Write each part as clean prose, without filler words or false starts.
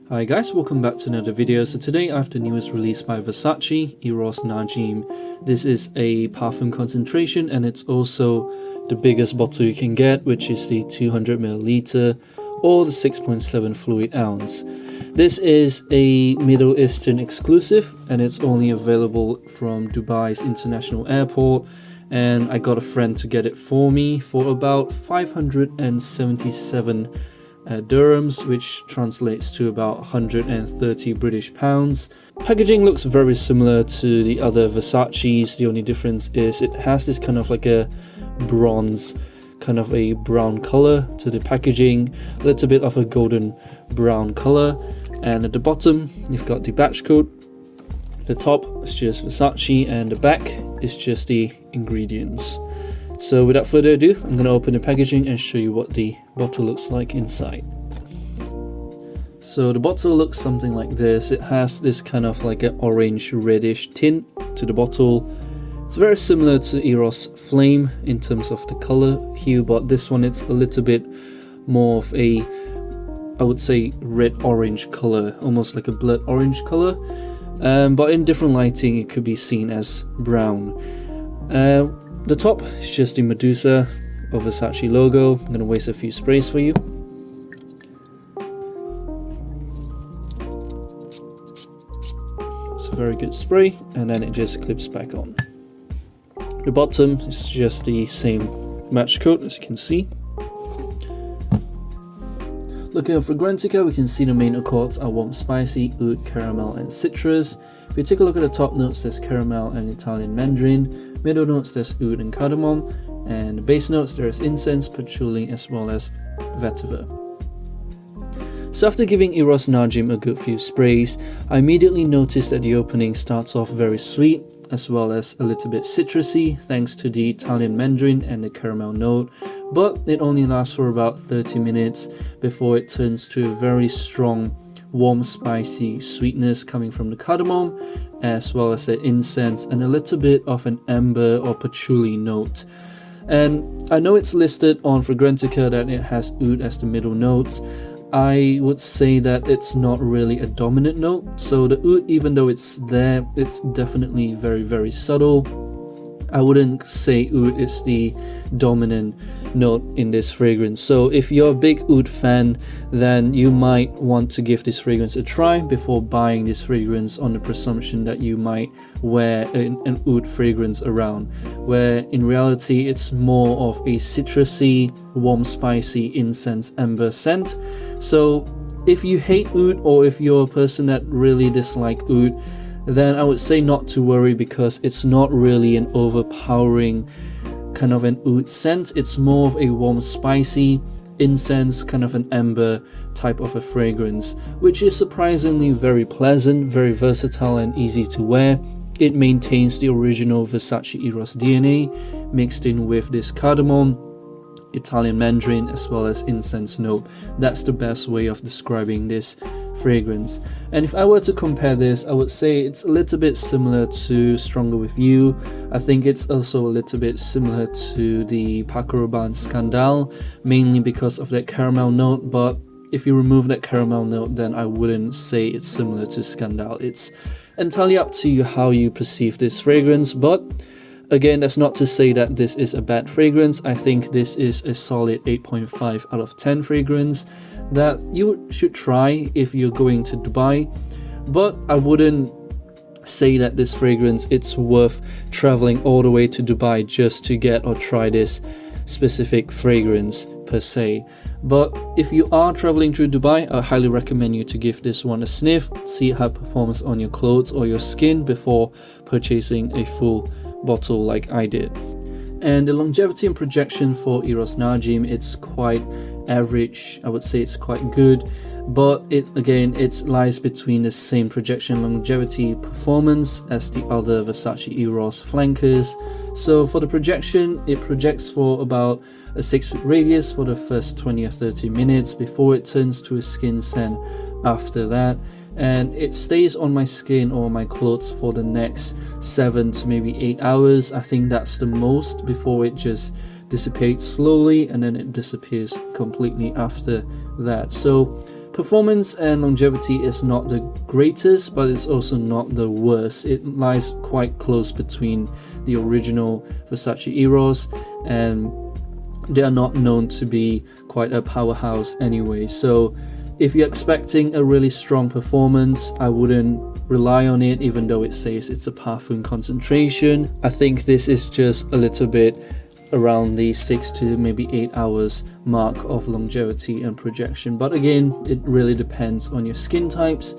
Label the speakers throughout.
Speaker 1: Hi guys, welcome back to another video. So today I have the newest release by Versace, Eros Najim. This is a parfum concentration and it's also the biggest bottle you can get, which is the 200ml or the 6.7 fluid ounce. This is a Middle Eastern exclusive and it's only available from Dubai's International Airport, and I got a friend to get it for me for about 577 dirhams, which translates to about 130 British pounds. Packaging looks very similar to the other Versace's. The only difference is it has this kind of like a bronze, kind of a brown color to the packaging, a little bit of a golden brown color. And at the bottom you've got the batch code. The top is just Versace and the back is just the ingredients. So without further ado, I'm going to open the packaging and show you what the bottle looks like inside. So the bottle looks something like this. It has this kind of like an orange reddish tint to the bottle. It's very similar to Eros Flame in terms of the color hue, but this one it's a little bit more of a, I would say, red orange color, almost like a blood orange color, but in different lighting it could be seen as brown. The top is just the Medusa or Versace logo. I'm going to waste a few sprays for you. It's a very good spray, and then it just clips back on. The bottom is just the same match coat, as you can see. Looking at Fragrantica, we can see the main accords are warm, spicy, oud, caramel, and citrus. If you take a look at the top notes, there's caramel and Italian Mandarin. Middle notes, there's oud and cardamom. And the base notes, there's incense, patchouli, as well as vetiver. So after giving Eros Najim a good few sprays, I immediately noticed that the opening starts off very sweet, as well as a little bit citrusy, thanks to the Italian Mandarin and the caramel note. But it only lasts for about 30 minutes before it turns to a very strong, warm, spicy sweetness coming from the cardamom, as well as the incense and a little bit of an amber or patchouli note. And I know it's listed on Fragrantica that it has oud as the middle notes. I would say that it's not really a dominant note. So the oud, even though it's there, it's definitely very, very subtle. I wouldn't say oud is the dominant note in this fragrance. So if you're a big oud fan, then you might want to give this fragrance a try before buying this fragrance on the presumption that you might wear an oud fragrance around, where in reality it's more of a citrusy, warm, spicy incense amber scent. So if you hate oud, or if you're a person that really dislike oud, then I would say not to worry, because it's not really an overpowering kind of an oud scent. It's more of a warm, spicy incense, kind of an amber type of a fragrance, which is surprisingly very pleasant, very versatile and easy to wear. It maintains the original Versace Eros DNA mixed in with this cardamom, Italian Mandarin, as well as incense note. That's the best way of describing this fragrance. And if I were to compare this, I would say it's a little bit similar to Stronger With You. I think it's also a little bit similar to the Paco Rabanne Scandal, mainly because of that caramel note. But if you remove that caramel note, then I wouldn't say it's similar to Scandal. It's entirely up to you how you perceive this fragrance, but again, that's not to say that this is a bad fragrance. I think this is a solid 8.5 out of 10 fragrance that you should try if you're going to Dubai. But I wouldn't say that this fragrance, it's worth traveling all the way to Dubai just to get or try this specific fragrance per se. But if you are traveling through Dubai, I highly recommend you to give this one a sniff, see how it performs on your clothes or your skin before purchasing a full bottle like I did. And the longevity and projection for Eros Najim, it's quite average. I would say it's quite good, but it lies between the same projection longevity performance as the other Versace Eros flankers. So for the projection, it projects for about a 6-foot radius for the first 20 or 30 minutes before it turns to a skin scent after that. And it stays on my skin or my clothes for the next 7 to maybe 8 hours. I think that's the most, before it just dissipates slowly and then it disappears completely after that. So Performance and longevity is not the greatest, but it's also not the worst. It lies quite close between the original Versace Eros, and they are not known to be quite a powerhouse anyway. So if you're expecting a really strong performance, I wouldn't rely on it, even though it says it's a parfum concentration. I think this is just a little bit around the 6 to maybe 8 hours mark of longevity and projection, but again, it really depends on your skin types.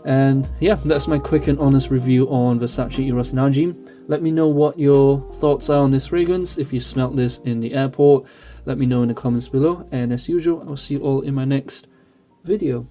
Speaker 1: And yeah, that's my quick and honest review on Versace Eros Najim. Let me know what your thoughts are on this fragrance. If you smelt this in the airport, let me know in the comments below, and as usual, I'll see you all in my next video.